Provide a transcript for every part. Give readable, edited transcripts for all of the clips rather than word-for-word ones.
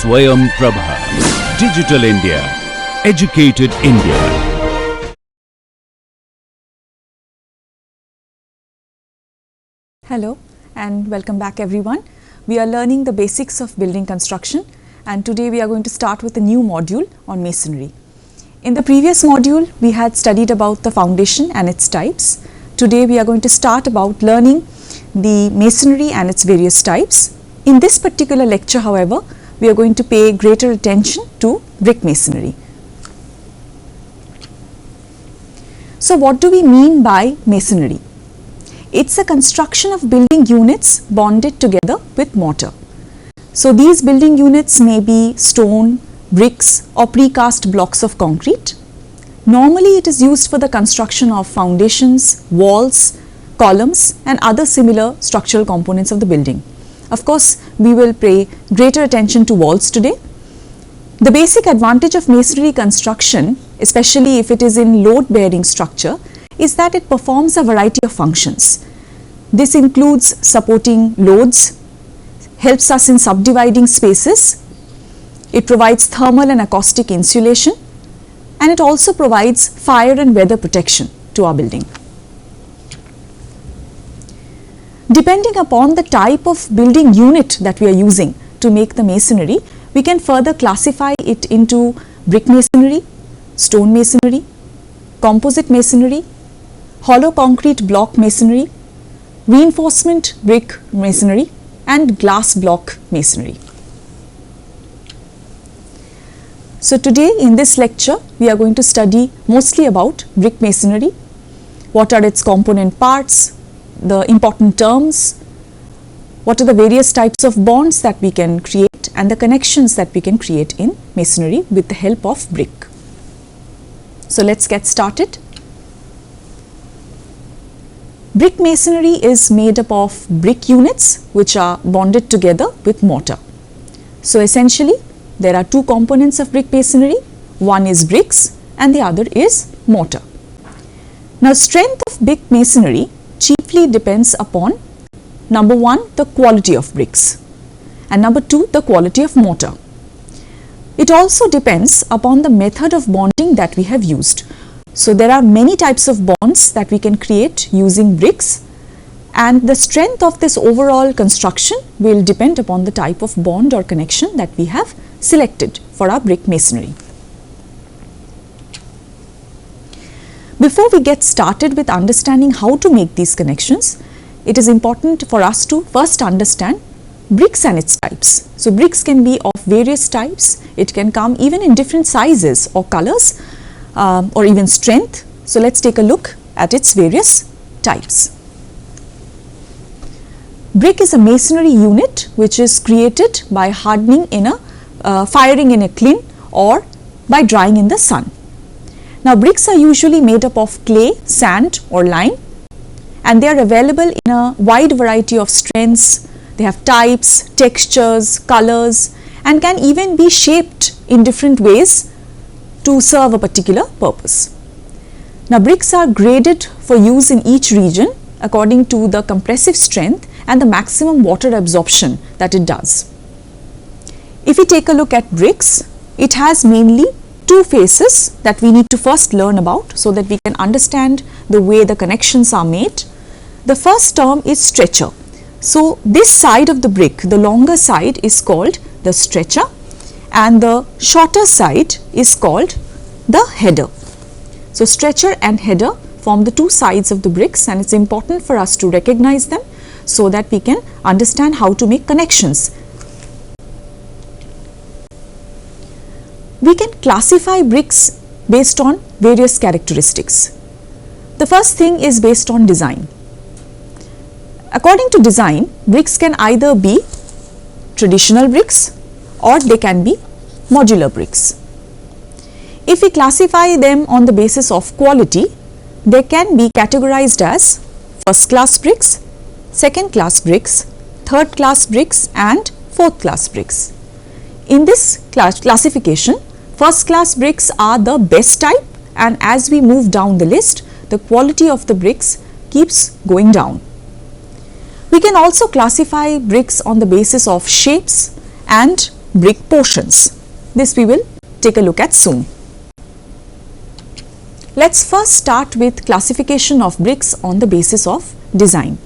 Swayam Prabha. Digital India. Educated India. Hello and welcome back everyone. We are learning the basics of building construction and today we are going to start with a new module on masonry. In the previous module we had studied about the foundation and its types. Today we are going to start about learning the masonry and its various types. In this particular lecture, however, we are going to pay greater attention to brick masonry. So what do we mean by masonry? It's a construction of building units bonded together with mortar. So these building units may be stone, bricks or precast blocks of concrete. Normally it is used for the construction of foundations, walls, columns and other similar structural components of the building. Of course, we will pay greater attention to walls today. The basic advantage of masonry construction, especially if it is in load-bearing structure, is that it performs a variety of functions. This includes supporting loads, helps us in subdividing spaces, it provides thermal and acoustic insulation, and it also provides fire and weather protection to our building. Depending upon the type of building unit that we are using to make the masonry, we can further classify it into brick masonry, stone masonry, composite masonry, hollow concrete block masonry, reinforcement brick masonry and glass block masonry. So today in this lecture we are going to study mostly about brick masonry, what are its component parts, the important terms, what are the various types of bonds that we can create and the connections that we can create in masonry with the help of brick. So let's get started. Brick masonry is made up of brick units which are bonded together with mortar. So essentially there are two components of brick masonry, one is bricks and the other is mortar. Now strength of brick masonry chiefly depends upon number one, the quality of bricks and number two, the quality of mortar. It also depends upon the method of bonding that we have used. So there are many types of bonds that we can create using bricks and the strength of this overall construction will depend upon the type of bond or connection that we have selected for our brick masonry. Before we get started with understanding how to make these connections, it is important for us to first understand bricks and its types. So bricks can be of various types, it can come even in different sizes or colors or even strength. So let's take a look at its various types. Brick is a masonry unit which is created by hardening in a firing in a kiln or by drying in the sun. Now bricks are usually made up of clay, sand or lime and they are available in a wide variety of strengths. They have types, textures, colors and can even be shaped in different ways to serve a particular purpose. Now bricks are graded for use in each region according to the compressive strength and the maximum water absorption that it does. If we take a look at bricks, it has mainly two phases that we need to first learn about so that we can understand the way the connections are made. The first term is stretcher. So this side of the brick, the longer side is called the stretcher and the shorter side is called the header. So stretcher and header form the two sides of the bricks and it's important for us to recognize them so that we can understand how to make connections. We can classify bricks based on various characteristics. The first thing is based on design. According to design, bricks can either be traditional bricks or they can be modular bricks. If we classify them on the basis of quality, they can be categorized as first class bricks, second class bricks, third class bricks and fourth class bricks. In this classification, first class bricks are the best type and as we move down the list, the quality of the bricks keeps going down. We can also classify bricks on the basis of shapes and brick portions. This we will take a look at soon. Let's first start with classification of bricks on the basis of design.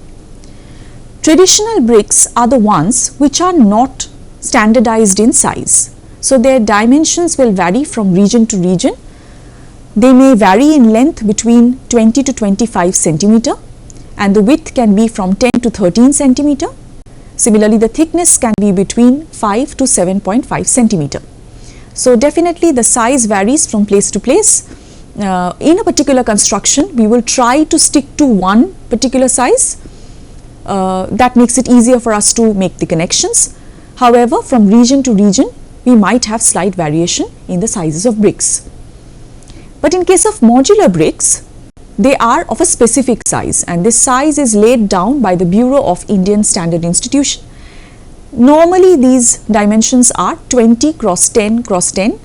Traditional bricks are the ones which are not standardized in size. So their dimensions will vary from region to region. They may vary in length between 20 to 25 centimeter and the width can be from 10 to 13 centimeter. Similarly, the thickness can be between 5 to 7.5 centimeter. So definitely the size varies from place to place. In a particular construction, we will try to stick to one particular size. That makes it easier for us to make the connections. However, from region to region, we might have slight variation in the sizes of bricks. But in case of modular bricks, they are of a specific size and this size is laid down by the Bureau of Indian Standard Institution. Normally, these dimensions are 20 cross 10 cross 10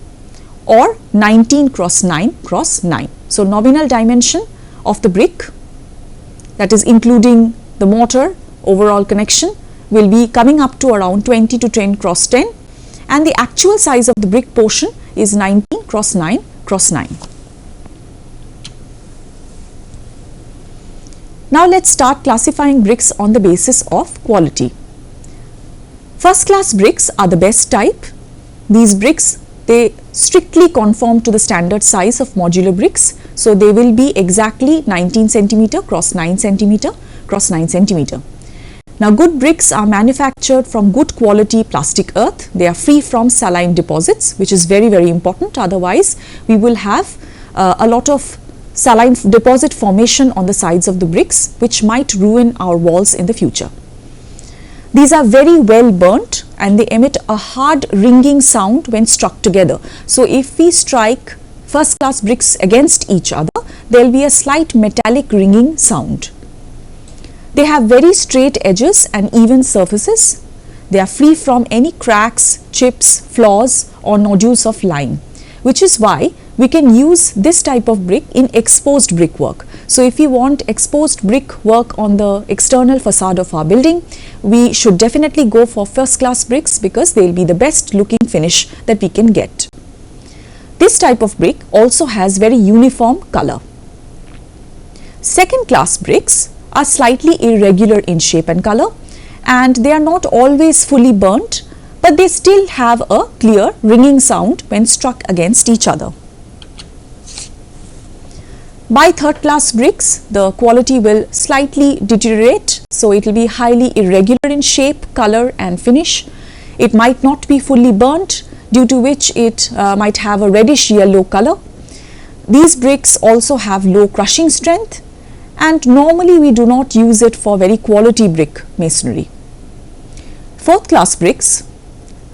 or 19 cross 9 cross 9. So, nominal dimension of the brick, that is including the mortar overall connection, will be coming up to around 20 to 10 cross 10 and the actual size of the brick portion is 19 cross 9 cross 9. Now, let's start classifying bricks on the basis of quality. First class bricks are the best type. These bricks, they strictly conform to the standard size of modular bricks. So, they will be exactly 19 centimeter cross 9 centimeter cross 9 centimeter. Now, good bricks are manufactured from good quality plastic earth. They are free from saline deposits, which is very, very important. Otherwise, we will have a lot of saline deposit formation on the sides of the bricks, which might ruin our walls in the future. These are very well burnt and they emit a hard ringing sound when struck together. So, if we strike first class bricks against each other, there will be a slight metallic ringing sound. They have very straight edges and even surfaces. They are free from any cracks, chips, flaws or nodules of lime, which is why we can use this type of brick in exposed brickwork. So, if we want exposed brick work on the external facade of our building, we should definitely go for first class bricks because they will be the best looking finish that we can get. This type of brick also has very uniform color. Second class bricks are slightly irregular in shape and color and they are not always fully burnt, but they still have a clear ringing sound when struck against each other. By third class bricks, the quality will slightly deteriorate. So, it will be highly irregular in shape, color and finish. It might not be fully burnt, due to which it might have a reddish yellow color. These bricks also have low crushing strength and normally we do not use it for very quality brick masonry. Fourth class bricks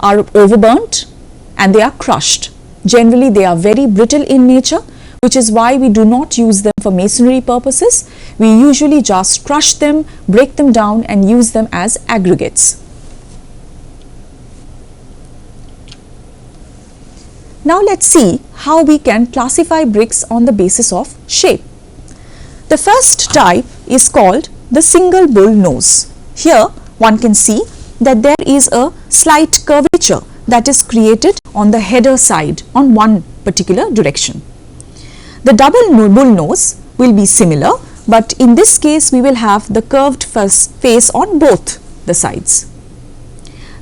are overburnt and they are crushed. Generally, they are very brittle in nature, which is why we do not use them for masonry purposes. We usually just crush them, break them down and use them as aggregates. Now, let's see how we can classify bricks on the basis of shape. The first type is called the single bull nose. Here, one can see that there is a slight curvature that is created on the header side on one particular direction. The double bull nose will be similar, but in this case we will have the curved face on both the sides.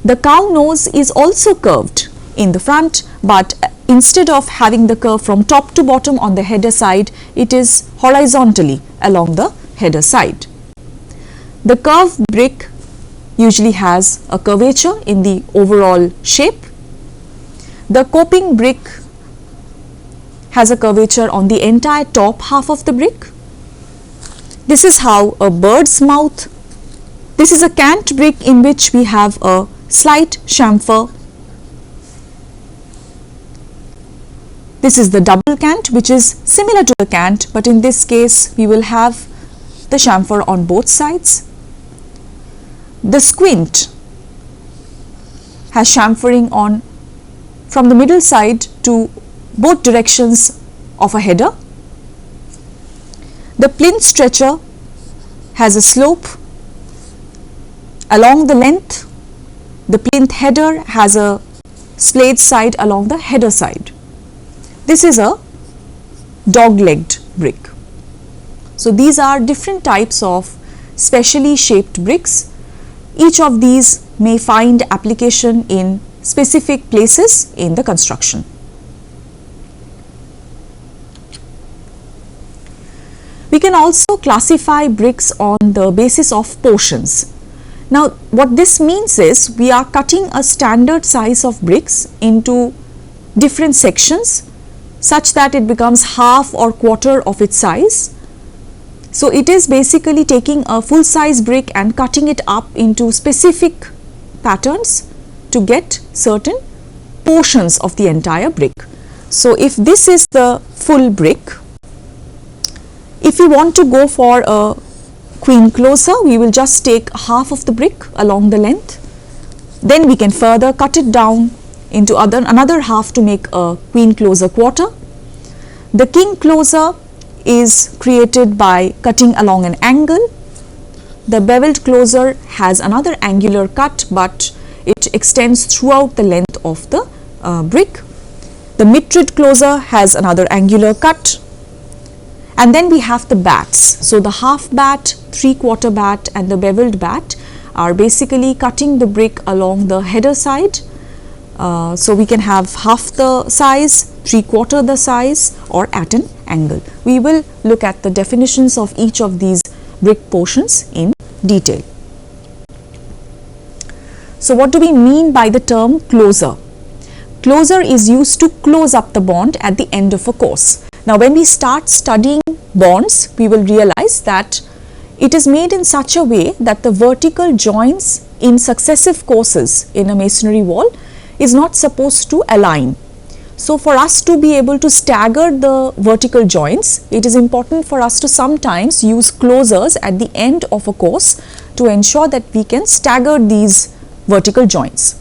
The cow nose is also curved in the front, but instead of having the curve from top to bottom on the header side, it is horizontally along the header side. The curved brick usually has a curvature in the overall shape. The coping brick has a curvature on the entire top half of the brick. This is how a bird's mouth. This is a cant brick in which we have a slight chamfer. This is the double cant, which is similar to the cant, but in this case we will have the chamfer on both sides. The squint has chamfering on from the middle side to both directions of a header. The plinth stretcher has a slope along the length. The plinth header has a splayed side along the header side. This is a dog-legged brick. So these are different types of specially shaped bricks. Each of these may find application in specific places in the construction. We can also classify bricks on the basis of portions. Now what this means is we are cutting a standard size of bricks into different sections such that it becomes half or quarter of its size. So it is basically taking a full size brick and cutting it up into specific patterns to get certain portions of the entire brick. So if this is the full brick, if we want to go for a queen closer, we will just take half of the brick along the length. Then we can further cut it down into another half to make a queen closer quarter. The king closer is created by cutting along an angle. The beveled closer has another angular cut, but it extends throughout the length of the brick. The mitred closer has another angular cut. And then we have the bats. So the half bat, 3/4 bat and the beveled bat are basically cutting the brick along the header side. So we can have half the size, 3/4 the size, or at an angle. We will look at the definitions of each of these brick portions in detail. So what do we mean by the term closer? Closer is used to close up the bond at the end of a course. Now when we start studying bonds, we will realize that it is made in such a way that the vertical joints in successive courses in a masonry wall is not supposed to align. So for us to be able to stagger the vertical joints, it is important for us to sometimes use closers at the end of a course to ensure that we can stagger these vertical joints.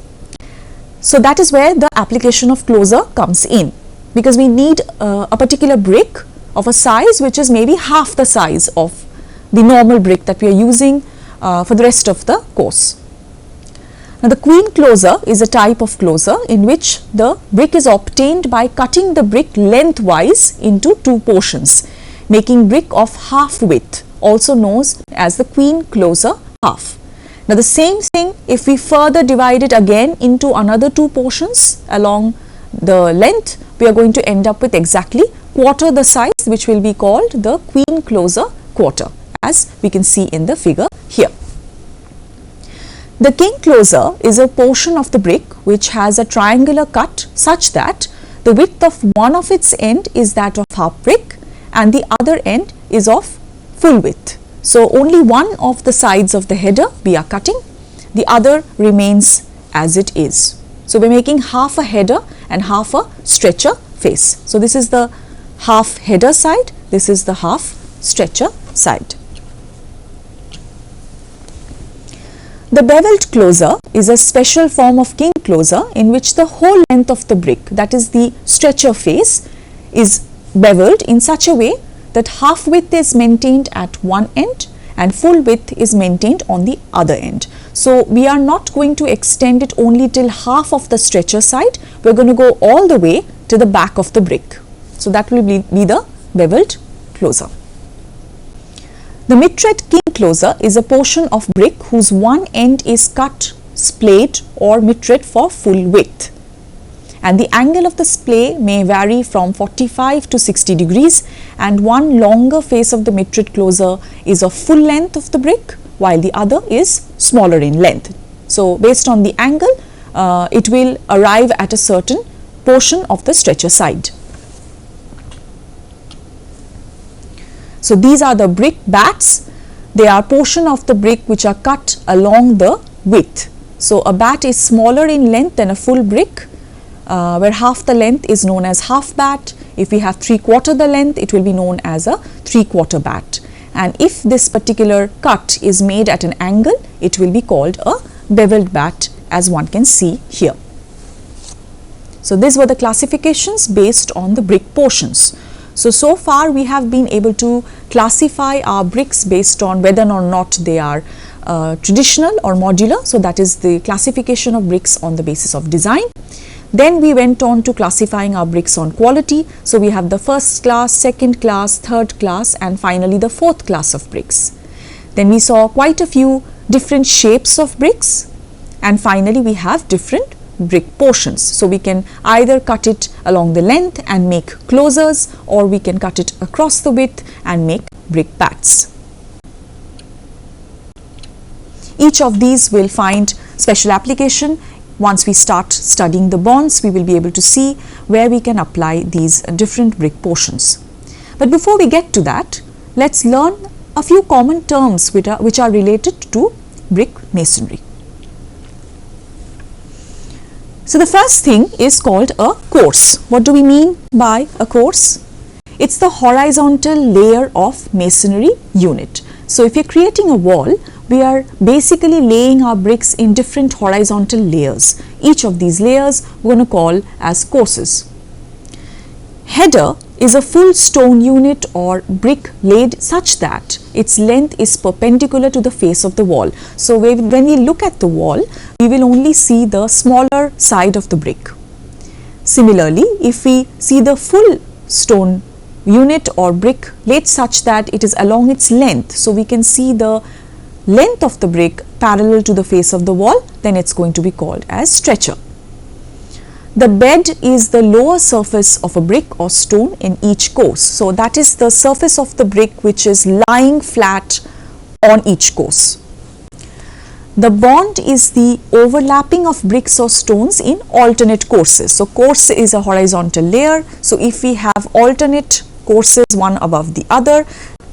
So that is where the application of closer comes in, because we need a particular brick of a size which is maybe half the size of the normal brick that we are using for the rest of the course. Now the queen closer is a type of closer in which the brick is obtained by cutting the brick lengthwise into two portions, making brick of half width, also known as the queen closer half. Now the same thing, if we further divide it again into another two portions along the length, we are going to end up with exactly quarter the size, which will be called the queen closer quarter, as we can see in the figure here. The king closer is a portion of the brick which has a triangular cut such that the width of one of its end is that of half brick and the other end is of full width. So only one of the sides of the header we are cutting, the other remains as it is. So we are making half a header and half a stretcher face. So this is the half header side, this is the half stretcher side. The beveled closer is a special form of king closer in which the whole length of the brick, that is the stretcher face, is beveled in such a way that half width is maintained at one end and full width is maintained on the other end. So we are not going to extend it only till half of the stretcher side, we are going to go all the way to the back of the brick. So that will be the beveled closer. The mitred king closer is a portion of brick whose one end is cut, splayed or mitred for full width, and the angle of the splay may vary from 45 to 60 degrees, and one longer face of the mitred closer is of full length of the brick while the other is smaller in length. So based on the angle, it will arrive at a certain portion of the stretcher side. So these are the brick bats. They are portion of the brick which are cut along the width. So a bat is smaller in length than a full brick, where half the length is known as half bat. If we have 3/4 the length, it will be known as a 3/4 bat. And if this particular cut is made at an angle, it will be called a beveled bat, as one can see here. So these were the classifications based on the brick portions. So far we have been able to classify our bricks based on whether or not they are traditional or modular. So that is the classification of bricks on the basis of design. Then we went on to classifying our bricks on quality. So we have the first class, second class, third class, and finally the fourth class of bricks. Then we saw quite a few different shapes of bricks, and finally we have different brick portions. So we can either cut it along the length and make closers, or we can cut it across the width and make brick bats. Each of these will find special application. Once we start studying the bonds, we will be able to see where we can apply these different brick portions. But before we get to that, let's learn a few common terms which are related to brick masonry. So the first thing is called a course. What do we mean by a course? It's the horizontal layer of masonry unit. So if you're creating a wall, we are basically laying our bricks in different horizontal layers. Each of these layers we're going to call as courses. Header is a full stone unit or brick laid such that its length is perpendicular to the face of the wall. So when we look at the wall, we will only see the smaller side of the brick. Similarly, if we see the full stone unit or brick laid such that it is along its length, so we can see the length of the brick parallel to the face of the wall, then it's going to be called as stretcher. The bed is the lower surface of a brick or stone in each course. So that is the surface of the brick which is lying flat on each course. The bond is the overlapping of bricks or stones in alternate courses. So course is a horizontal layer. So if we have alternate courses one above the other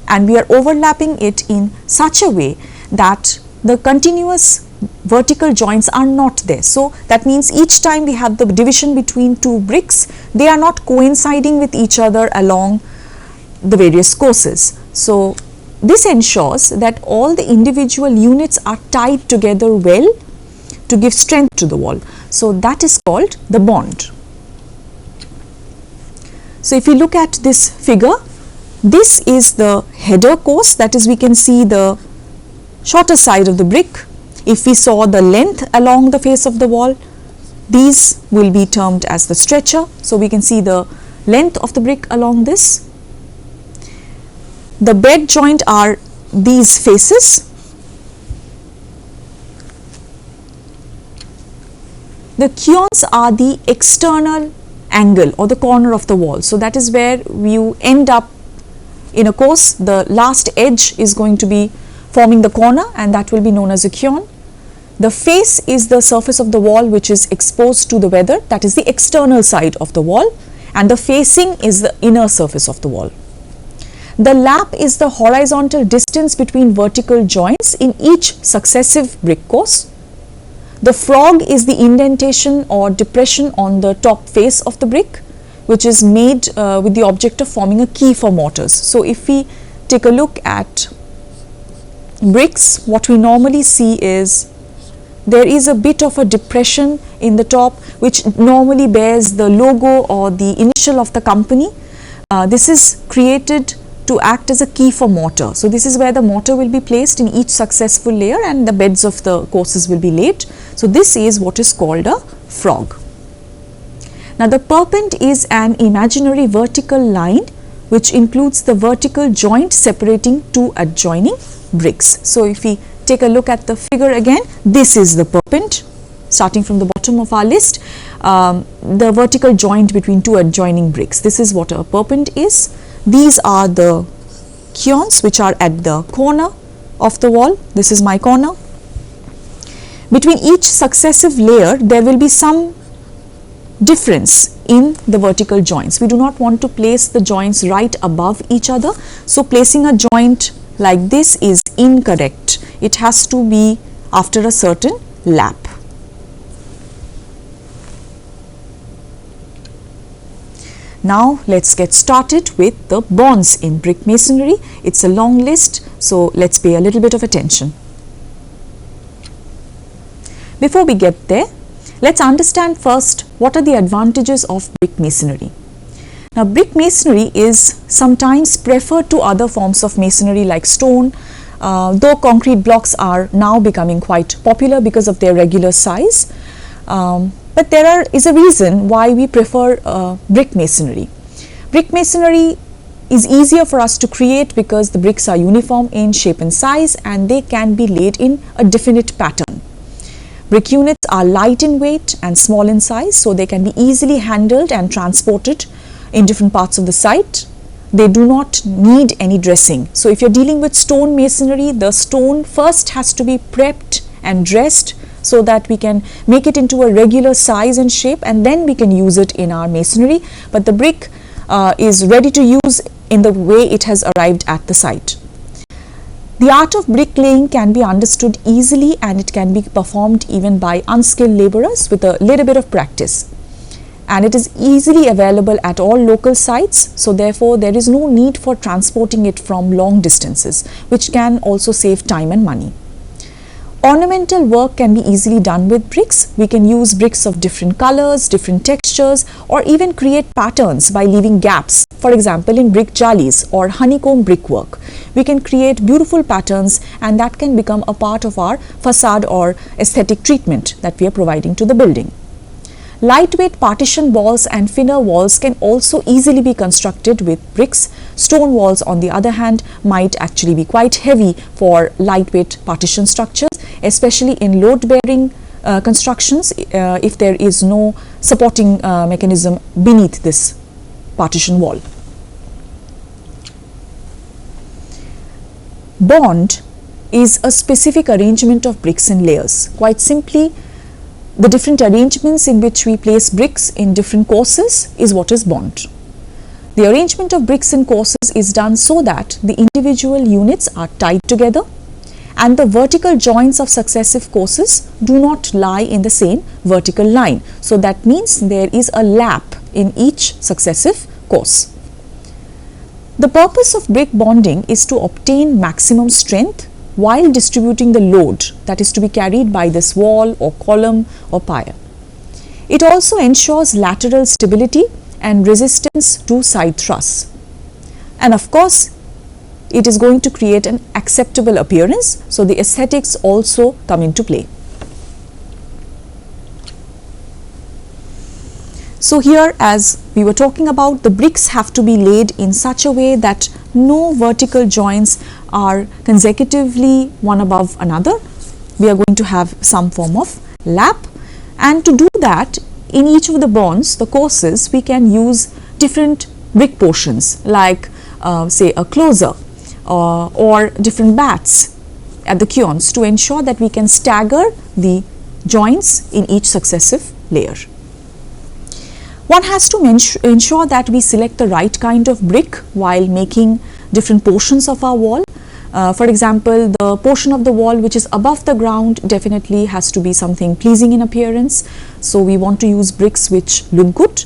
and we are overlapping it in such a way that the continuous vertical joints are not there. So that means each time we have the division between two bricks, they are not coinciding with each other along the various courses. So this ensures that all the individual units are tied together well to give strength to the wall. So that is called the bond. So if you look at this figure, this is the header course, that is we can see the shorter side of the brick. If we saw the length along the face of the wall, these will be termed as the stretcher. So we can see the length of the brick along this. The bed joint are these faces. The quoins are the external angle or the corner of the wall. So that is where you end up in a course. The last edge is going to be forming the corner, and that will be known as a quoin. The face is the surface of the wall which is exposed to the weather, that is the external side of the wall, and the facing is the inner surface of the wall. The lap is the horizontal distance between vertical joints in each successive brick course. The frog is the indentation or depression on the top face of the brick, which is made with the object of forming a key for mortars. So if we take a look at bricks, what we normally see is there is a bit of a depression in the top which normally bears the logo or the initial of the company. This is created to act as a key for mortar. So this is where the mortar will be placed in each successful layer and the beds of the courses will be laid. So this is what is called a frog. Now the perpend is an imaginary vertical line which includes the vertical joint separating two adjoining bricks. So if we take a look at the figure again, this is the perpend starting from the bottom of our list, the vertical joint between two adjoining bricks. This is what a perpend is. These are the quoins which are at the corner of the wall. This is my corner. Between each successive layer there will be some difference in the vertical joints. We do not want to place the joints right above each other. So placing a joint like this is incorrect. It has to be after a certain lap. Now let's get started with the bonds in brick masonry. It's a long list, so let's pay a little bit of attention. Before we get there, let's understand first what are the advantages of brick masonry. Now brick masonry is sometimes preferred to other forms of masonry like stone, though concrete blocks are now becoming quite popular because of their regular size. But there is a reason why we prefer brick masonry. Brick masonry is easier for us to create because the bricks are uniform in shape and size and they can be laid in a definite pattern. Brick units are light in weight and small in size, so they can be easily handled and transported in different parts of the site. They do not need any dressing. So if you're dealing with stone masonry, the stone first has to be prepped and dressed so that we can make it into a regular size and shape, and then we can use it in our masonry. But the brick is ready to use in the way it has arrived at the site. The art of bricklaying can be understood easily and it can be performed even by unskilled laborers with a little bit of practice. And it is easily available at all local sites, so therefore there is no need for transporting it from long distances, which can also save time and money. Ornamental work can be easily done with bricks. We can use bricks of different colors, different textures, or even create patterns by leaving gaps. For example, in brick jalis or honeycomb brickwork, we can create beautiful patterns, and that can become a part of our facade or aesthetic treatment that we are providing to the building. Lightweight partition walls and thinner walls can also easily be constructed with bricks. Stone walls, on the other hand, might actually be quite heavy for lightweight partition structures, especially in load-bearing constructions if there is no supporting mechanism beneath this partition wall. Bond is a specific arrangement of bricks in layers. Quite simply, the different arrangements in which we place bricks in different courses is what is bond. The arrangement of bricks in courses is done so that the individual units are tied together and the vertical joints of successive courses do not lie in the same vertical line. So that means there is a lap in each successive course. The purpose of brick bonding is to obtain maximum strength while distributing the load that is to be carried by this wall or column or pier. It also ensures lateral stability and resistance to side thrusts. And of course, it is going to create an acceptable appearance, so the aesthetics also come into play. So here, as we were talking about, the bricks have to be laid in such a way that no vertical joints are consecutively one above another. We are going to have some form of lap, and to do that, in each of the bonds, the courses, we can use different brick portions like say a closer or different bats at the quoins to ensure that we can stagger the joints in each successive layer. One has to ensure that we select the right kind of brick while making different portions of our wall. For example, the portion of the wall which is above the ground definitely has to be something pleasing in appearance. So we want to use bricks which look good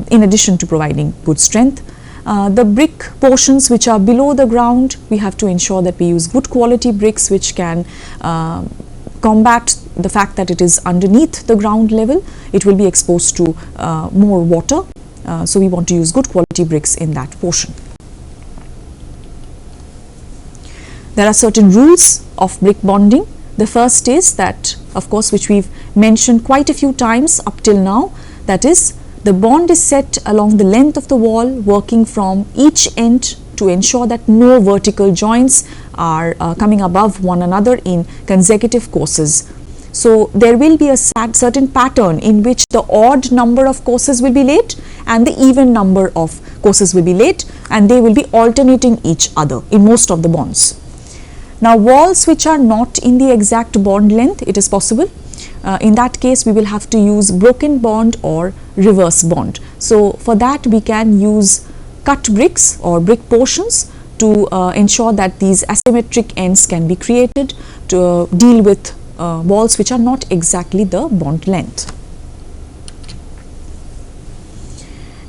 in addition to providing good strength. The brick portions which are below the ground, we have to ensure that we use good quality bricks which can combat the fact that it is underneath the ground level. It will be exposed to more water. So we want to use good quality bricks in that portion. There are certain rules of brick bonding. The first is that, of course, which we've mentioned quite a few times up till now, that is, the bond is set along the length of the wall, working from each end to ensure that no vertical joints are coming above one another in consecutive courses. So there will be a certain pattern in which the odd number of courses will be laid and the even number of courses will be laid, and they will be alternating each other in most of the bonds. Now, walls which are not in the exact bond length, it is possible. In that case, we will have to use broken bond or reverse bond. So for that, we can use cut bricks or brick portions to ensure that these asymmetric ends can be created to deal with walls which are not exactly the bond length.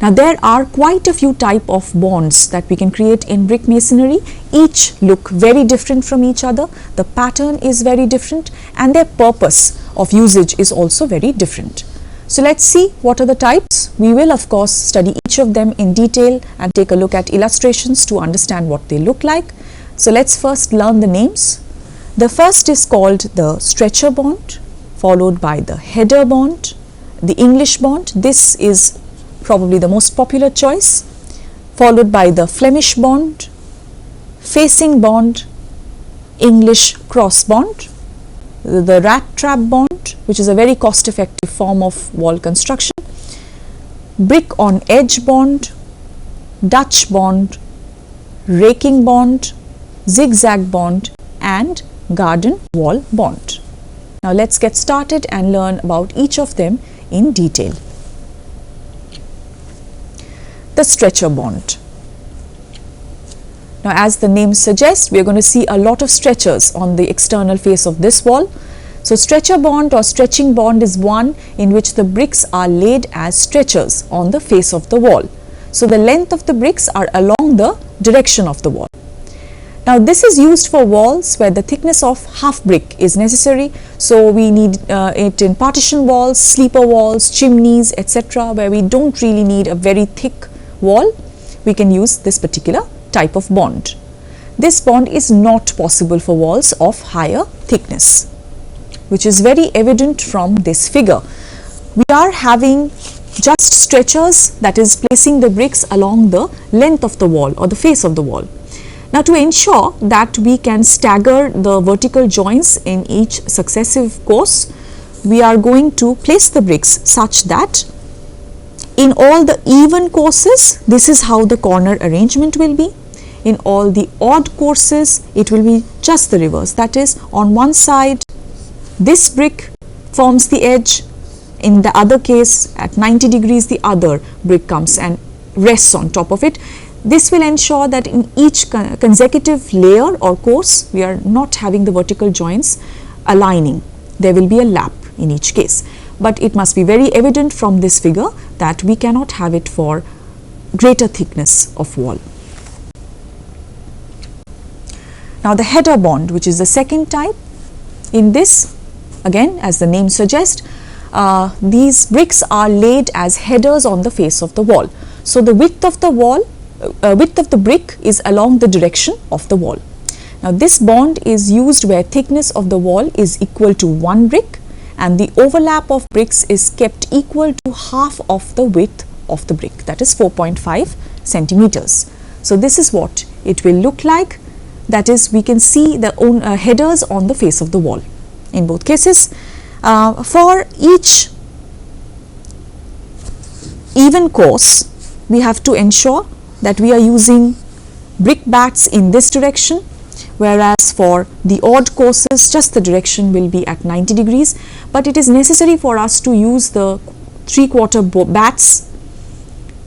Now, there are quite a few type of bonds that we can create in brick masonry. Each look very different from each other. The pattern is very different and their purpose of usage is also very different. So let's see what are the types. We will of course study each of them in detail and take a look at illustrations to understand what they look like. So let's first learn the names. The first is called the stretcher bond, followed by the header bond, the English bond. This is probably the most popular choice, followed by the Flemish bond, facing bond, English cross bond, the rat trap bond, which is a very cost effective form of wall construction, brick on edge bond, Dutch bond, raking bond, zigzag bond, and garden wall bond. Now let's get started and learn about each of them in detail. The stretcher bond. Now, as the name suggests, we are going to see a lot of stretchers on the external face of this wall. So, stretcher bond or stretching bond is one in which the bricks are laid as stretchers on the face of the wall. So, the length of the bricks are along the direction of the wall. Now, this is used for walls where the thickness of half brick is necessary. So, we need it in partition walls, sleeper walls, chimneys, etc., where we don't really need a very thick wall. We can use this particular type of bond. This bond is not possible for walls of higher thickness, which is very evident from this figure. We are having just stretchers, that is placing the bricks along the length of the wall or the face of the wall. Now, to ensure that we can stagger the vertical joints in each successive course, we are going to place the bricks such that in all the even courses, this is how the corner arrangement will be. In all the odd courses, it will be just the reverse. That is, on one side, this brick forms the edge. In the other case, at 90 degrees, the other brick comes and rests on top of it. This will ensure that in each consecutive layer or course, we are not having the vertical joints aligning. There will be a lap in each case. But it must be very evident from this figure that we cannot have it for greater thickness of wall. Now, the header bond, which is the second type. In this, again, as the name suggests, these bricks are laid as headers on the face of the wall. So, the width of the wall, width of the brick is along the direction of the wall. Now, this bond is used where thickness of the wall is equal to one brick and the overlap of bricks is kept equal to half of the width of the brick, that is 4.5 centimeters. So, this is what it will look like. That is, we can see the headers on the face of the wall in both cases. For each even course, we have to ensure that we are using brick bats in this direction, whereas for the odd courses, just the direction will be at 90 degrees. But it is necessary for us to use the 3/4 bats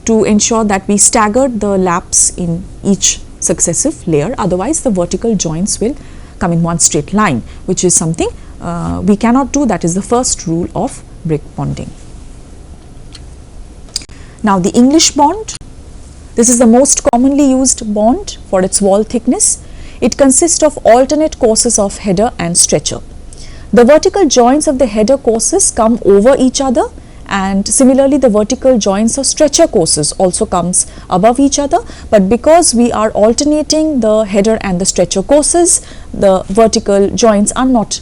to ensure that we stagger the laps in each successive layer. Otherwise, the vertical joints will come in one straight line, which is something we cannot do. That is the first rule of brick bonding. Now, the English bond. This is the most commonly used bond for its wall thickness. It consists of alternate courses of header and stretcher. The vertical joints of the header courses come over each other, and similarly the vertical joints of stretcher courses also comes above each other. But because we are alternating the header and the stretcher courses, the vertical joints are not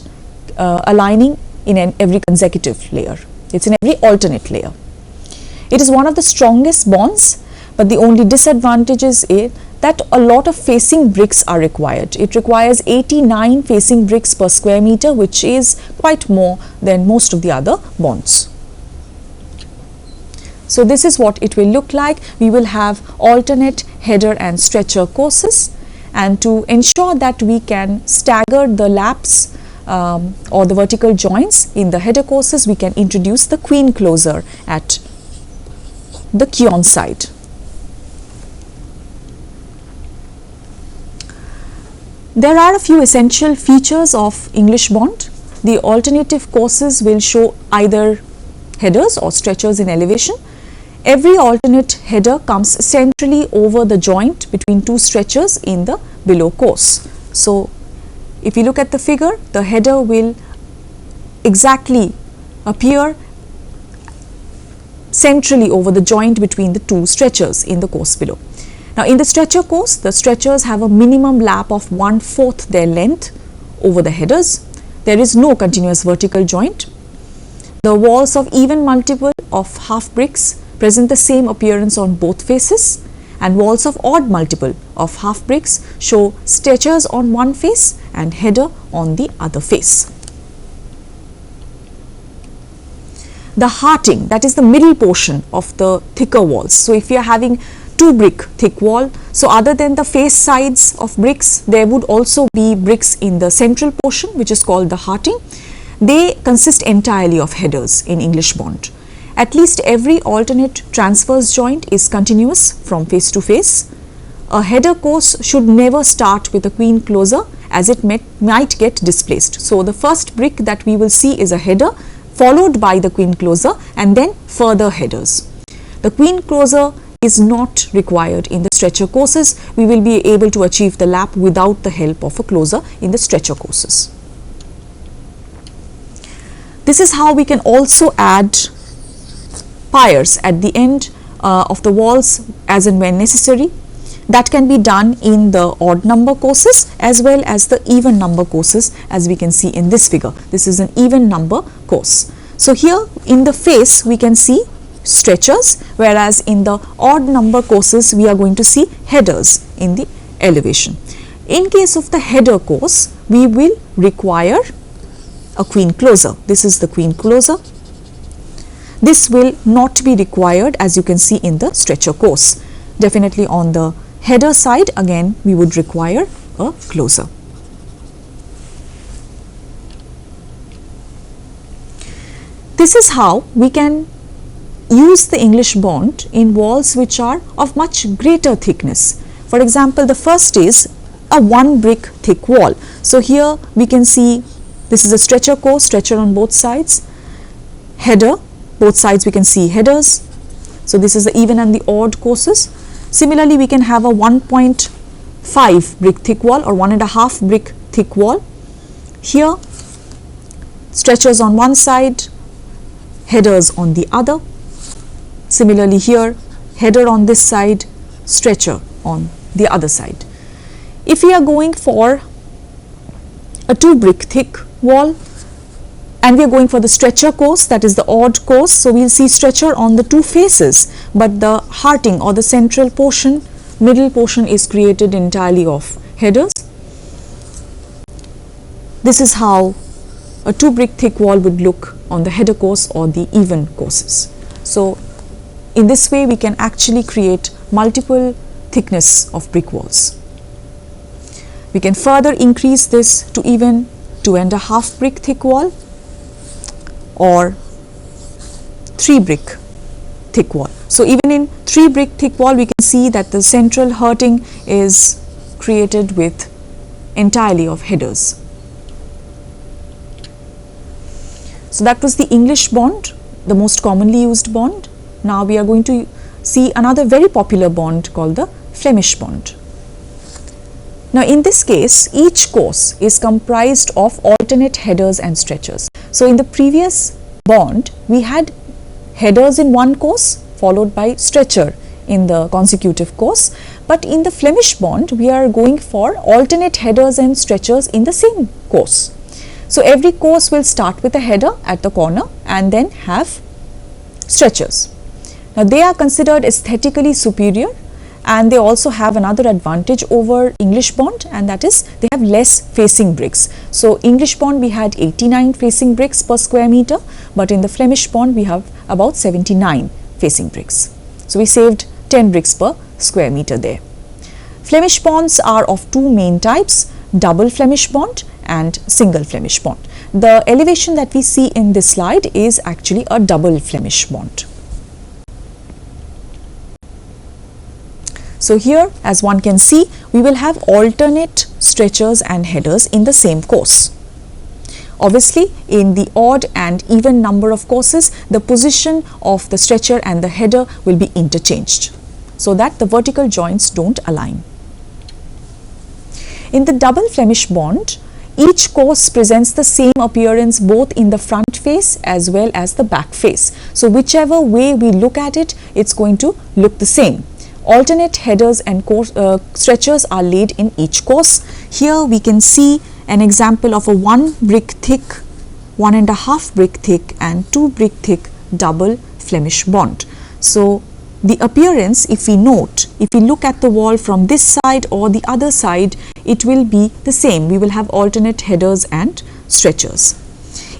aligning in every consecutive layer. It's in every alternate layer. It is one of the strongest bonds, but the only disadvantage is that a lot of facing bricks are required. It requires 89 facing bricks per square meter, which is quite more than most of the other bonds. So, this is what it will look like. We will have alternate header and stretcher courses, and to ensure that we can stagger the laps or the vertical joints in the header courses, we can introduce the queen closer at the queue side. There are a few essential features of English bond. The alternative courses will show either headers or stretchers in elevation. Every alternate header comes centrally over the joint between two stretchers in the below course. So, if you look at the figure, the header will exactly appear centrally over the joint between the two stretchers in the course below. Now, in the stretcher course, the stretchers have a minimum lap of 1/4 their length over the headers. There is no continuous vertical joint. The walls of even multiple of half bricks present the same appearance on both faces, and walls of odd multiple of half bricks show stretchers on one face and header on the other face. The hearting, that is the middle portion of the thicker walls. So if you are having 2 brick thick wall, so other than the face sides of bricks, there would also be bricks in the central portion, which is called the hearting. They consist entirely of headers in English bond. At least every alternate transverse joint is continuous from face to face. A header course should never start with a queen closer, as it might get displaced. So the first brick that we will see is a header, followed by the queen closer, and then further headers. The queen closer is not required in the stretcher courses. We will be able to achieve the lap without the help of a closer in the stretcher courses. This is how we can also add piers at the end of the walls as and when necessary. That can be done in the odd number courses as well as the even number courses, as we can see in this figure. This is an even number course. So here in the face we can see stretchers, whereas in the odd number courses we are going to see headers in the elevation. In case of the header course, we will require a queen closer. This is the queen closer. This will not be required, as you can see in the stretcher course. Definitely on the header side, again we would require a closer. This is how we can use the English bond in walls which are of much greater thickness. For example, the first is a 1 brick thick wall. So here we can see this is a stretcher course, stretcher on both sides, header, both sides we can see headers. So this is the even and the odd courses. Similarly, we can have a 1.5 brick thick wall or 1.5 brick thick wall. Here stretchers on one side, headers on the other. Similarly here, header on this side, stretcher on the other side. If we are going for a 2 brick thick wall and we are going for the stretcher course, that is the odd course, so we will see stretcher on the 2 faces, but the hearting or the central portion, middle portion is created entirely of headers. This is how a 2 brick thick wall would look on the header course or the even courses. So in this way we can actually create multiple thickness of brick walls. We can further increase this to even 2.5 brick thick wall or 3 brick thick wall. So even in 3 brick thick wall we can see that the central hearting is created with entirely of headers. So that was the English bond, the most commonly used bond. Now we are going to see another very popular bond called the Flemish bond. Now in this case, each course is comprised of alternate headers and stretchers. So in the previous bond, we had headers in one course followed by stretcher in the consecutive course, but in the Flemish bond, we are going for alternate headers and stretchers in the same course. So every course will start with a header at the corner and then have stretchers. Now they are considered aesthetically superior, and they also have another advantage over English bond, and that is they have less facing bricks. So English bond we had 89 facing bricks per square meter, but in the Flemish bond we have about 79 facing bricks. So we saved 10 bricks per square meter there. Flemish bonds are of 2 main types, double Flemish bond and single Flemish bond. The elevation that we see in this slide is actually a double Flemish bond. So here, as one can see, we will have alternate stretchers and headers in the same course. Obviously, in the odd and even number of courses, the position of the stretcher and the header will be interchanged so that the vertical joints don't align. In the double Flemish bond, each course presents the same appearance both in the front face as well as the back face. So whichever way we look at it, it's going to look the same. Alternate headers and stretchers are laid in each course. Here we can see an example of a 1 brick thick 1.5 brick thick and 2 brick thick double Flemish bond. So the appearance, if we note, if we look at the wall from this side or the other side, it will be the same. We will have alternate headers and stretchers.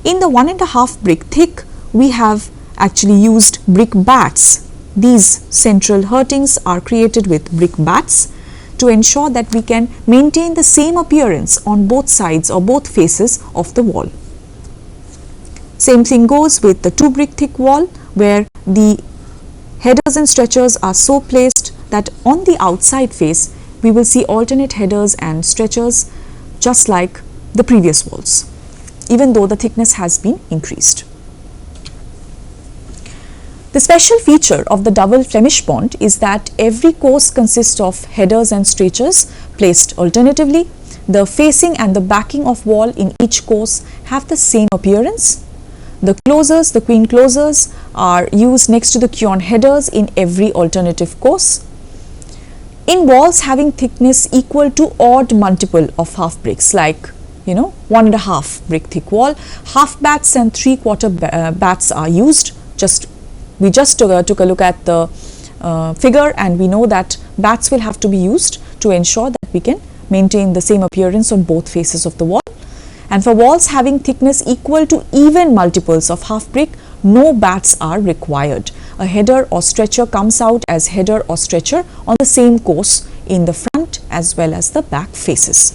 In the 1.5 brick thick, we have actually used brick bats. These central hurtings are created with brick bats to ensure that we can maintain the same appearance on both sides or both faces of the wall. Same thing goes with the 2 brick thick wall, where the headers and stretchers are so placed that on the outside face we will see alternate headers and stretchers just like the previous walls, even though the thickness has been increased. The special feature of the double Flemish bond is that every course consists of headers and stretchers placed alternatively. The facing and the backing of wall in each course have the same appearance. The closers, the queen closers, are used next to the queen headers in every alternative course. In walls having thickness equal to odd multiple of half bricks, like 1.5 brick thick wall, half bats and 3/4 bats are used. We just took a look at the figure, and we know that bats will have to be used to ensure that we can maintain the same appearance on both faces of the wall. And for walls having thickness equal to even multiples of half brick, no bats are required. A header or stretcher comes out as header or stretcher on the same course in the front as well as the back faces.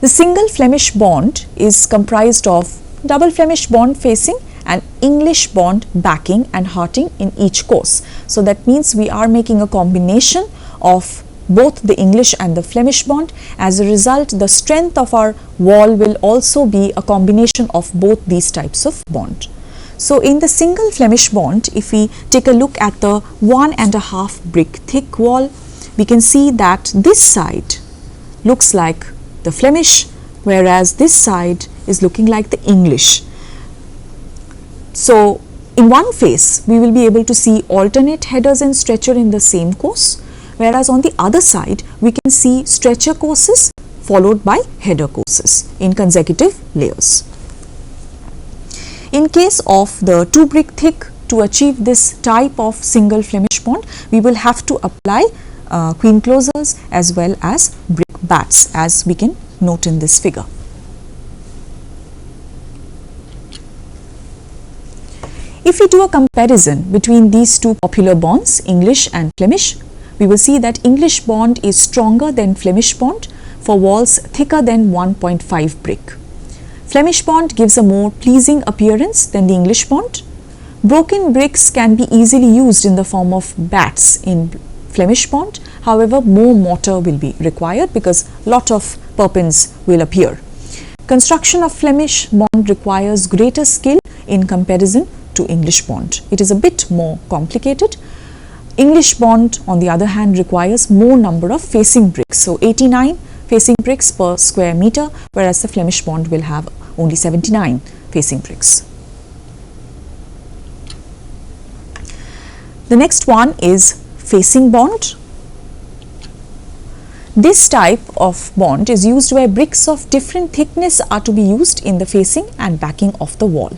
The single Flemish bond is comprised of double Flemish bond facing and English bond backing and hearting in each course. So that means we are making a combination of both the English and the Flemish bond. As a result, the strength of our wall will also be a combination of both these types of bond. So in the single Flemish bond, if we take a look at the 1.5 brick thick wall, we can see that this side looks like the Flemish, whereas this side is looking like the English. So in one face, we will be able to see alternate headers and stretcher in the same course, whereas on the other side we can see stretcher courses followed by header courses in consecutive layers. In case of the 2 brick thick, to achieve this type of single Flemish bond, we will have to apply queen closers as well as brick bats, as we can note in this figure. If we do a comparison between these two popular bonds, English and Flemish, we will see that English bond is stronger than Flemish bond for walls thicker than 1.5 brick. Flemish bond gives a more pleasing appearance than the English bond. Broken bricks can be easily used in the form of bats in Flemish bond. However, more mortar will be required because lot of perpends will appear. Construction of Flemish bond requires greater skill in comparison to English bond. It is a bit more complicated. English bond, on the other hand, requires more number of facing bricks. So 89 facing bricks per square meter, whereas the Flemish bond will have only 79 facing bricks. The next one is facing bond. This type of bond is used where bricks of different thickness are to be used in the facing and backing of the wall.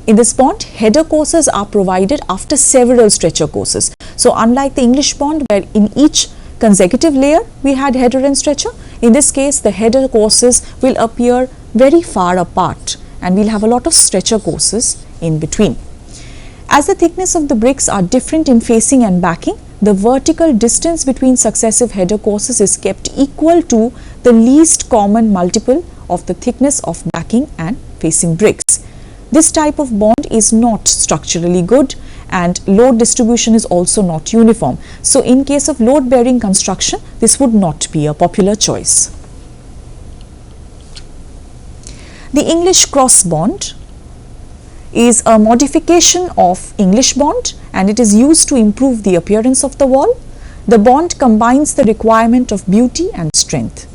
In this bond, header courses are provided after several stretcher courses. So unlike the English bond, where in each consecutive layer we had header and stretcher, in this case the header courses will appear very far apart and we'll have a lot of stretcher courses in between. As the thickness of the bricks are different in facing and backing, the vertical distance between successive header courses is kept equal to the least common multiple of the thickness of backing and facing bricks. This type of bond is not structurally good and load distribution is also not uniform. So in case of load bearing construction, this would not be a popular choice. The English cross bond is a modification of English bond and it is used to improve the appearance of the wall. The bond combines the requirement of beauty and strength.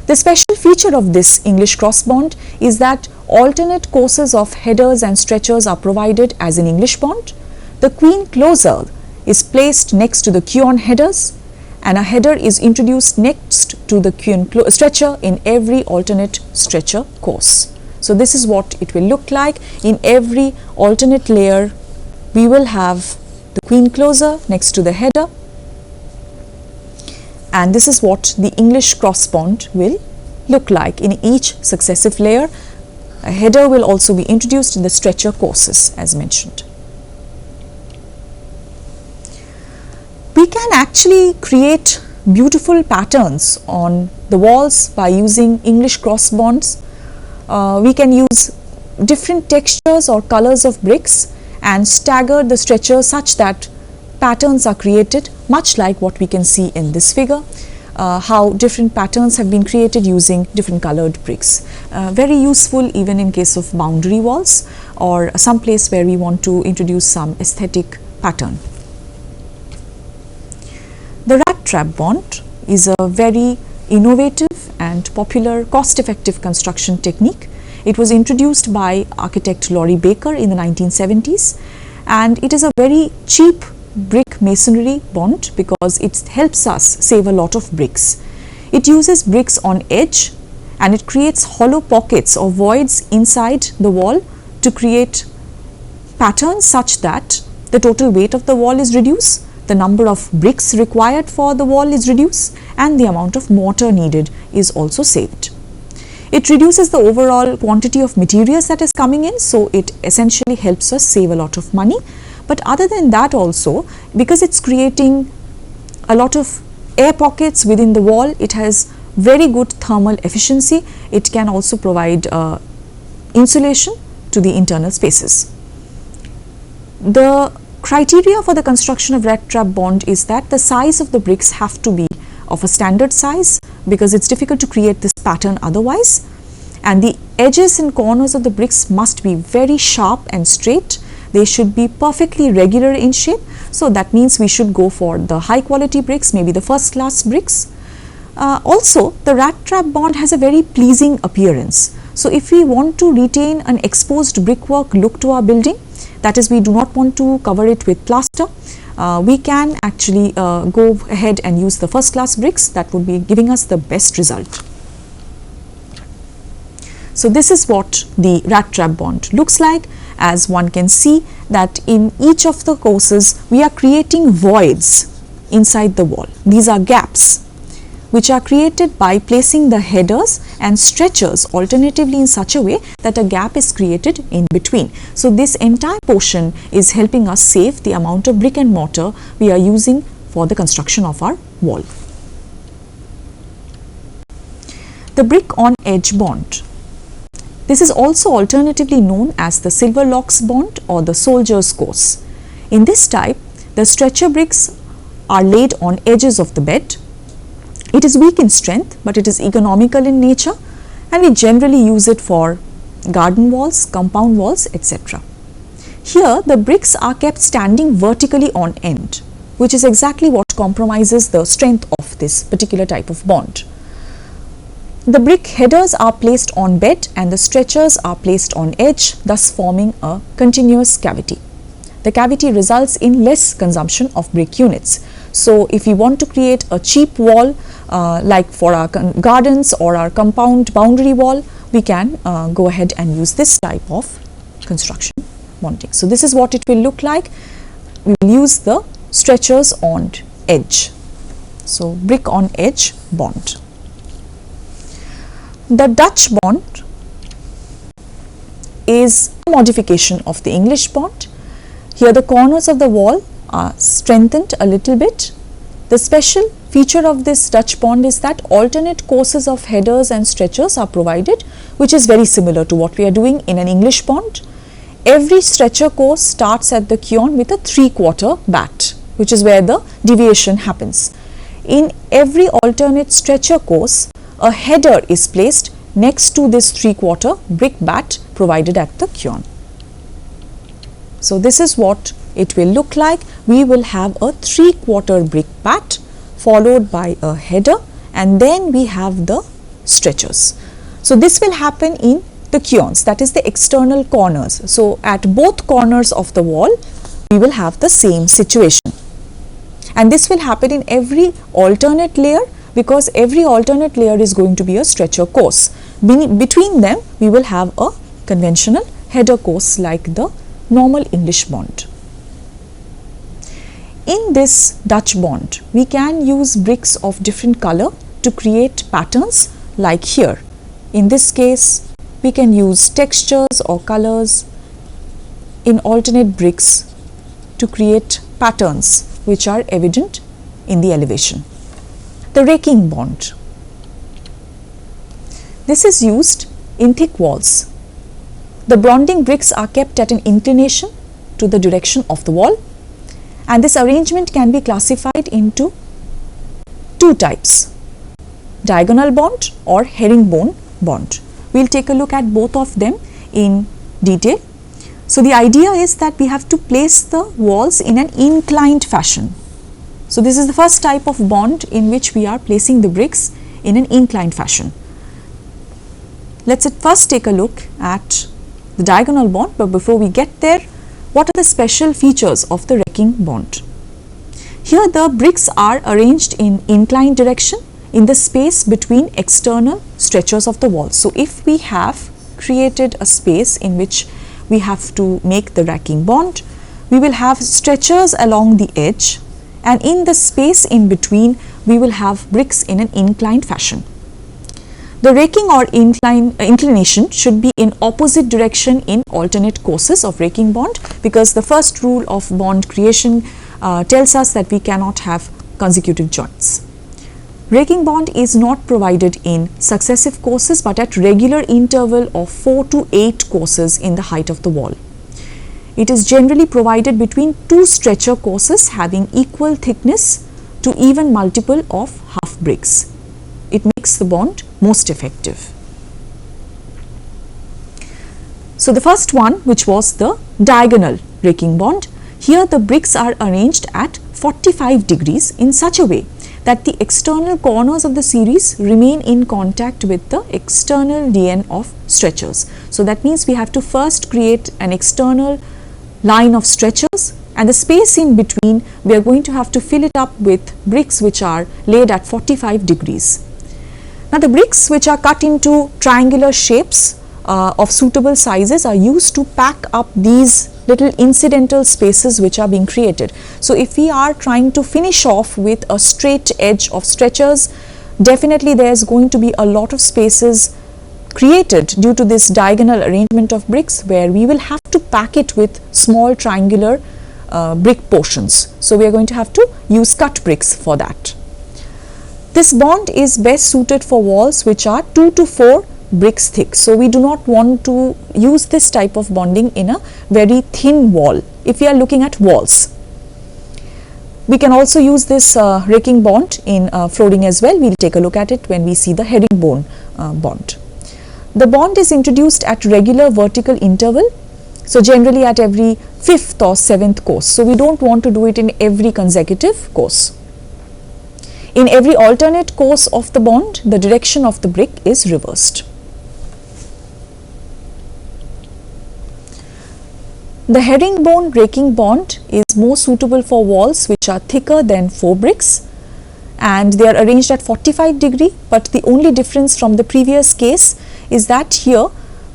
The special feature of this English cross bond is that alternate courses of headers and stretchers are provided as in English bond. The queen closer is placed next to the queen headers and a header is introduced next to the stretcher in every alternate stretcher course. So this is what it will look like. In every alternate layer, we will have the queen closer next to the header, and this is what the English cross bond will look like. In each successive layer, a header will also be introduced in the stretcher courses as mentioned. We can actually create beautiful patterns on the walls by using English cross bonds. We can use different textures or colors of bricks and stagger the stretchers such that patterns are created, much like what we can see in this figure, how different patterns have been created using different colored bricks. Very useful even in case of boundary walls or some place where we want to introduce some aesthetic pattern. The rat trap bond is a very innovative and popular cost-effective construction technique. It was introduced by architect Laurie Baker in the 1970s, and it is a very cheap brick masonry bond because it helps us save a lot of bricks. It uses bricks on edge and it creates hollow pockets or voids inside the wall to create patterns such that the total weight of the wall is reduced, the number of bricks required for the wall is reduced, and the amount of mortar needed is also saved. It reduces the overall quantity of materials that is coming in, so it essentially helps us save a lot of money. But other than that also, because it's creating a lot of air pockets within the wall, it has very good thermal efficiency. It can also provide insulation to the internal spaces. The criteria for the construction of rat trap bond is that the size of the bricks have to be of a standard size because it's difficult to create this pattern otherwise, and the edges and corners of the bricks must be very sharp and straight. They should be perfectly regular in shape, so that means we should go for the high quality bricks, maybe the first class bricks. Also, the rat trap bond has a very pleasing appearance. So if we want to retain an exposed brickwork look to our building, that is, we do not want to cover it with plaster, we can actually go ahead and use the first class bricks. That would be giving us the best result. So this is what the rat trap bond looks like. As one can see that in each of the courses we are creating voids inside the wall. These are gaps which are created by placing the headers and stretchers alternatively in such a way that a gap is created in between. So this entire portion is helping us save the amount of brick and mortar we are using for the construction of our wall. The brick on edge bond. This is also alternatively known as the silver locks bond or the soldier's course. In this type, the stretcher bricks are laid on edges of the bed. It is weak in strength, but it is economical in nature, and we generally use it for garden walls, compound walls, etc. Here, the bricks are kept standing vertically on end, which is exactly what compromises the strength of this particular type of bond. The brick headers are placed on bed and the stretchers are placed on edge, thus forming a continuous cavity. The cavity results in less consumption of brick units. So if we want to create a cheap wall like for our gardens or our compound boundary wall, we can go ahead and use this type of construction bonding. So this is what it will look like. We will use the stretchers on edge. So brick on edge bond. The Dutch bond is a modification of the English bond. Here the corners of the wall are strengthened a little bit. The special feature of this Dutch bond is that alternate courses of headers and stretchers are provided, which is very similar to what we are doing in an English bond. Every stretcher course starts at the quoin with a 3/4 bat, which is where the deviation happens. In every alternate stretcher course, a header is placed next to this 3/4 brick bat provided at the quoin. So this is what it will look like. We will have a 3/4 brick bat followed by a header, and then we have the stretchers. So this will happen in the quoins, that is the external corners. So at both corners of the wall we will have the same situation. and this will happen in every alternate layer, because every alternate layer is going to be a stretcher course. Between them we will have a conventional header course like the normal English bond. In this Dutch bond, we can use bricks of different color to create patterns like here. In this case, we can use textures or colors in alternate bricks to create patterns which are evident in the elevation. The raking bond. This is used in thick walls. The bonding bricks are kept at an inclination to the direction of the wall, and this arrangement can be classified into two types: diagonal bond or herringbone bond. We will take a look at both of them in detail. So, the idea is that we have to place the walls in an inclined fashion. So, this is the first type of bond in which we are placing the bricks in an inclined fashion. Let us first take a look at the diagonal bond, but before we get there, what are the special features of the raking bond? Here the bricks are arranged in inclined direction in the space between external stretchers of the wall. So, if we have created a space in which we have to make the raking bond, we will have stretchers along the edge, and in the space in between we will have bricks in an inclined fashion. The raking or inclination should be in opposite direction in alternate courses of raking bond, because the first rule of bond creation tells us that we cannot have consecutive joints. Raking bond is not provided in successive courses, but at regular interval of 4 to 8 courses in the height of the wall. It is generally provided between two stretcher courses having equal thickness to even multiple of half bricks. It makes the bond most effective. So, the first one, which was the diagonal raking bond, here the bricks are arranged at 45 degrees in such a way that the external corners of the series remain in contact with the external DN of stretchers. So, that means we have to first create an external line of stretchers, and the space in between we are going to have to fill it up with bricks which are laid at 45 degrees. Now, the bricks which are cut into triangular shapes of suitable sizes are used to pack up these little incidental spaces which are being created. So, if we are trying to finish off with a straight edge of stretchers, definitely there is going to be a lot of spaces created due to this diagonal arrangement of bricks, where we will have to pack it with small triangular brick portions. So, we are going to have to use cut bricks for that. This bond is best suited for walls which are 2 to 4 bricks thick. So, we do not want to use this type of bonding in a very thin wall if we are looking at walls. We can also use this raking bond in flooring as well. We will take a look at it when we see the herringbone bond. The bond is introduced at regular vertical interval. So, generally at every 5th or 7th course. So, we do not want to do it in every consecutive course. In every alternate course of the bond, the direction of the brick is reversed. The herringbone raking bond is more suitable for walls which are thicker than 4 bricks, and they are arranged at 45 degree, but the only difference from the previous case is that here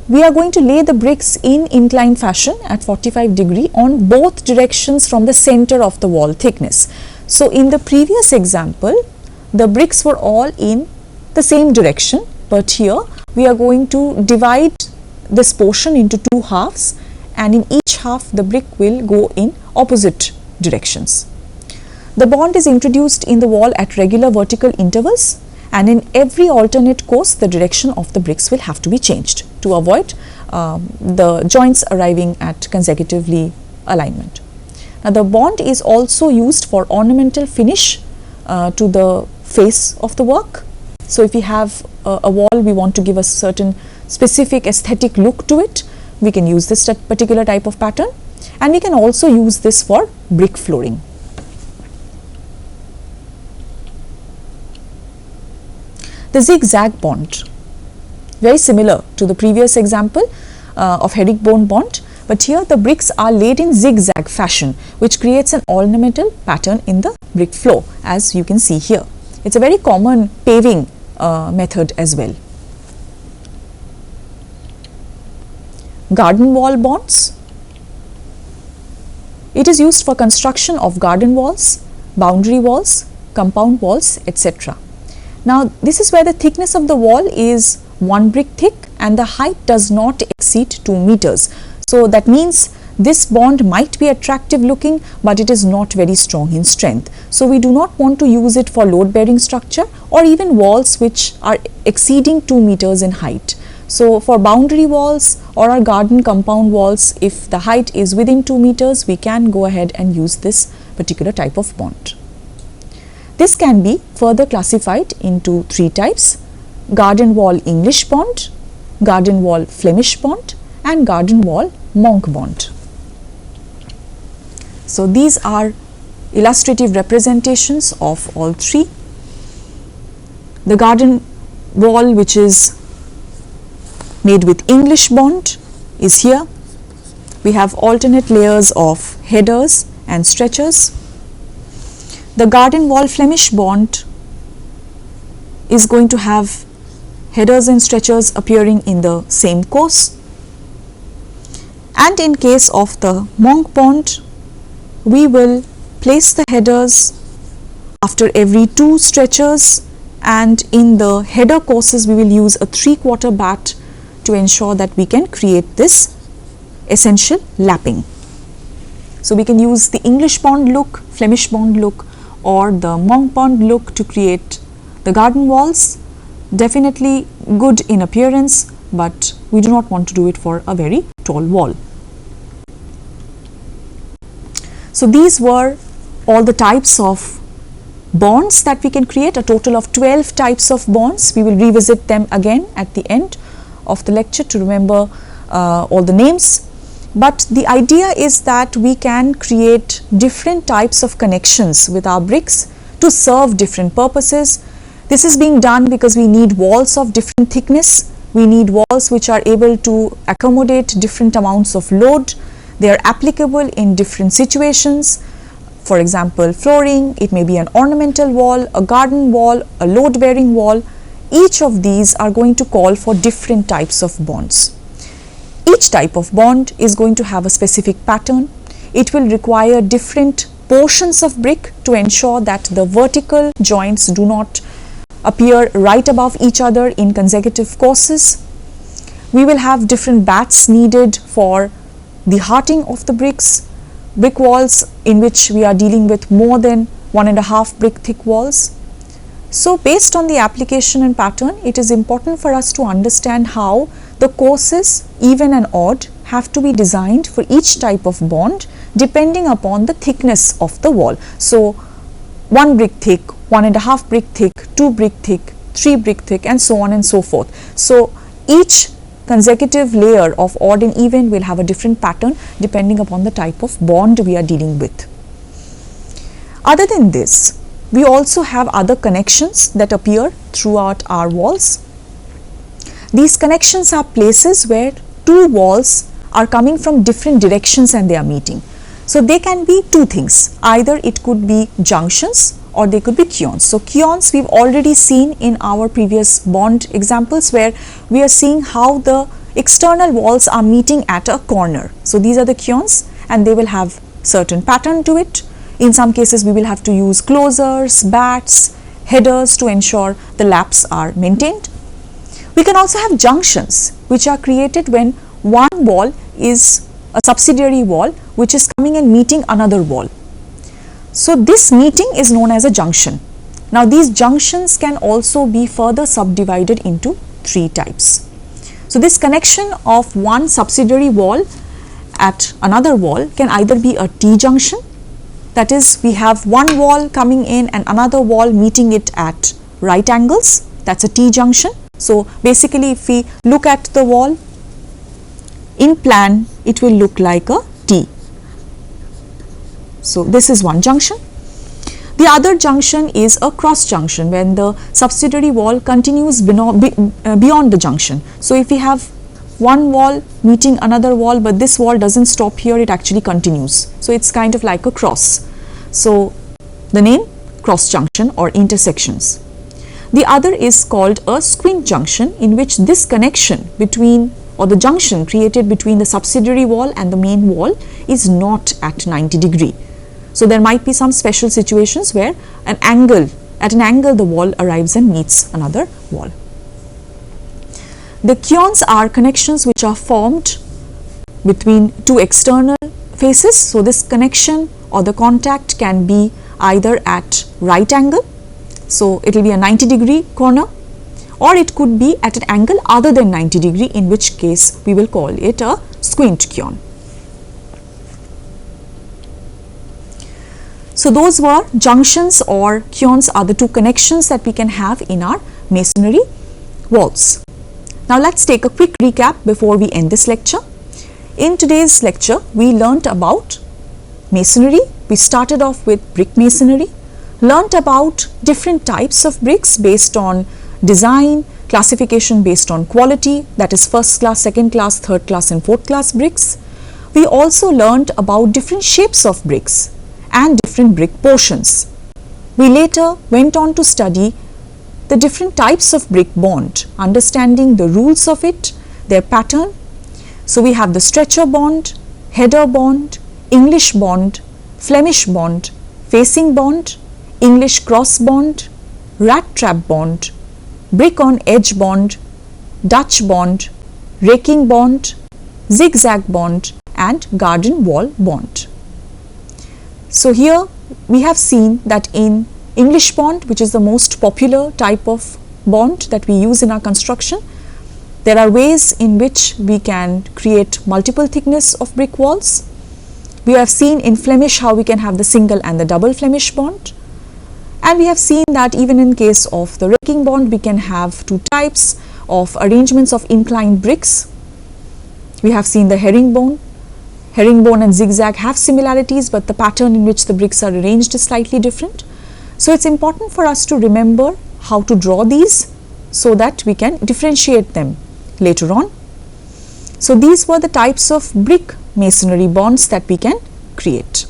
we are going to lay the bricks in inclined fashion at 45 degree on both directions from the center of the wall thickness. So, in the previous example, the bricks were all in the same direction, but here we are going to divide this portion into 2 halves, and in each half the brick will go in opposite directions. The bond is introduced in the wall at regular vertical intervals, and in every alternate course the direction of the bricks will have to be changed to avoid the joints arriving at consecutively alignment. Now, the bond is also used for ornamental finish to the face of the work. So, if we have a wall, we want to give a certain specific aesthetic look to it, we can use this particular type of pattern, and we can also use this for brick flooring. The zigzag bond, very similar to the previous example of herringbone bond, but here the bricks are laid in zigzag fashion, which creates an ornamental pattern in the brick floor, as you can see here. It's a very common paving method as well. Garden wall bonds. It is used for construction of garden walls, boundary walls, compound walls, etc. Now, this is where the thickness of the wall is 1 brick thick and the height does not exceed 2 meters. So, that means this bond might be attractive looking, but it is not very strong in strength. So, we do not want to use it for load bearing structure or even walls which are exceeding 2 meters in height. So, for boundary walls or our garden compound walls, if the height is within 2 meters, we can go ahead and use this particular type of bond. This can be further classified into 3 types: garden wall English bond, garden wall Flemish bond, and garden wall monk bond. So, these are illustrative representations of all 3. The garden wall, which is made with English bond, is here. We have alternate layers of headers and stretchers. The garden wall Flemish bond is going to have headers and stretchers appearing in the same course, and in case of the monk bond, we will place the headers after every 2 stretchers, and in the header courses we will use a 3/4 bat to ensure that we can create this essential lapping. So, we can use the English bond look, Flemish bond look, or the monk bond look to create the garden walls. Definitely good in appearance, but we do not want to do it for a very tall wall. So, these were all the types of bonds that we can create, a total of 12 types of bonds. We will revisit them again at the end of the lecture to remember all the names. But the idea is that we can create different types of connections with our bricks to serve different purposes. This is being done because we need walls of different thickness. We need walls which are able to accommodate different amounts of load. They are applicable in different situations. For example, flooring, it may be an ornamental wall, a garden wall, a load bearing wall. Each of these are going to call for different types of bonds. Each type of bond is going to have a specific pattern. It will require different portions of brick to ensure that the vertical joints do not appear right above each other in consecutive courses. We will have different bats needed for the hearting of the bricks, brick walls in which we are dealing with more than 1.5 brick thick walls. So, based on the application and pattern, it is important for us to understand how the courses, even and odd, have to be designed for each type of bond depending upon the thickness of the wall. So, 1 brick thick, 1.5 brick thick, 2 brick thick, 3 brick thick, and so on and so forth. So, each consecutive layer of odd and even will have a different pattern depending upon the type of bond we are dealing with. Other than this, we also have other connections that appear throughout our walls. These connections are places where 2 walls are coming from different directions and they are meeting. So, they can be 2 things, either it could be junctions or they could be chions. So, chions we have already seen in our previous bond examples, where we are seeing how the external walls are meeting at a corner. So, these are the chions and they will have certain pattern to it. In some cases, we will have to use closers, bats, headers to ensure the laps are maintained. We can also have junctions which are created when one wall is a subsidiary wall which is coming and meeting another wall. So, this meeting is known as a junction. Now, these junctions can also be further subdivided into 3 types. So, this connection of one subsidiary wall at another wall can either be a T-junction, that is, we have one wall coming in and another wall meeting it at right angles, that is a T-junction. So, basically if we look at the wall in plan, it will look like a T. So, this is one junction. The other junction is a cross junction, when the subsidiary wall continues beyond the junction. So, if we have one wall meeting another wall, but this wall doesn't stop here, it actually continues. So it's kind of like a cross. So the name cross junction or intersections. The other is called a squint junction, in which this connection between, or the junction created between the subsidiary wall and the main wall is not at 90 degree. So there might be some special situations where at an angle the wall arrives and meets another wall. The kions are connections which are formed between two external faces. So this connection or the contact can be either at right angle, so it will be a 90 degree corner, or it could be at an angle other than 90 degree, in which case we will call it a squint kion. So those were junctions, or kions are the two connections that we can have in our masonry walls. Now let's take a quick recap before we end this lecture. In today's lecture, we learnt about masonry. We started off with brick masonry, learnt about different types of bricks based on design, classification based on quality, that is first class, second class, third class and fourth class bricks. We also learnt about different shapes of bricks and different brick portions. We later went on to study the different types of brick bond, understanding the rules of it, their pattern. So we have the stretcher bond, header bond, English bond, Flemish bond, facing bond, English cross bond, rat trap bond, brick on edge bond, Dutch bond, raking bond, zigzag bond and garden wall bond. So here we have seen that in English bond, which is the most popular type of bond that we use in our construction, there are ways in which we can create multiple thickness of brick walls. We have seen in Flemish how we can have the single and the double Flemish bond, and we have seen that even in case of the raking bond we can have two types of arrangements of inclined bricks. We have seen the herringbone and zigzag have similarities, but the pattern in which the bricks are arranged is slightly different. So it's important for us to remember how to draw these so that we can differentiate them later on. So these were the types of brick masonry bonds that we can create.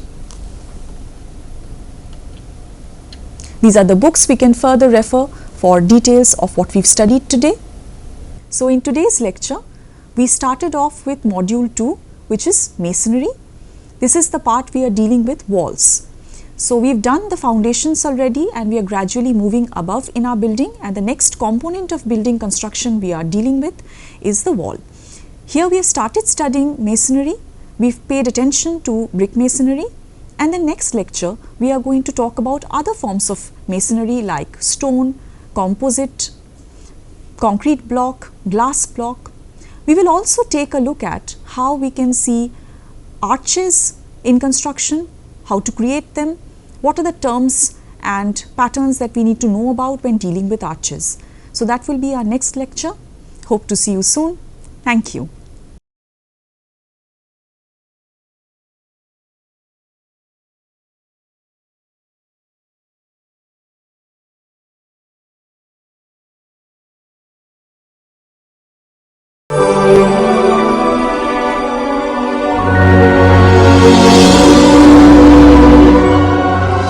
These are the books we can further refer for details of what we've studied today. So in today's lecture, we started off with module 2, which is masonry. This is the part we are dealing with walls. So we've done the foundations already and we are gradually moving above in our building, and the next component of building construction we are dealing with is the wall. Here we have started studying masonry, we've paid attention to brick masonry, and the next lecture we are going to talk about other forms of masonry like stone, composite, concrete block, glass block. We will also take a look at how we can see arches in construction, how to create them, what are the terms and patterns that we need to know about when dealing with arches. So that will be our next lecture. Hope to see you soon. Thank you.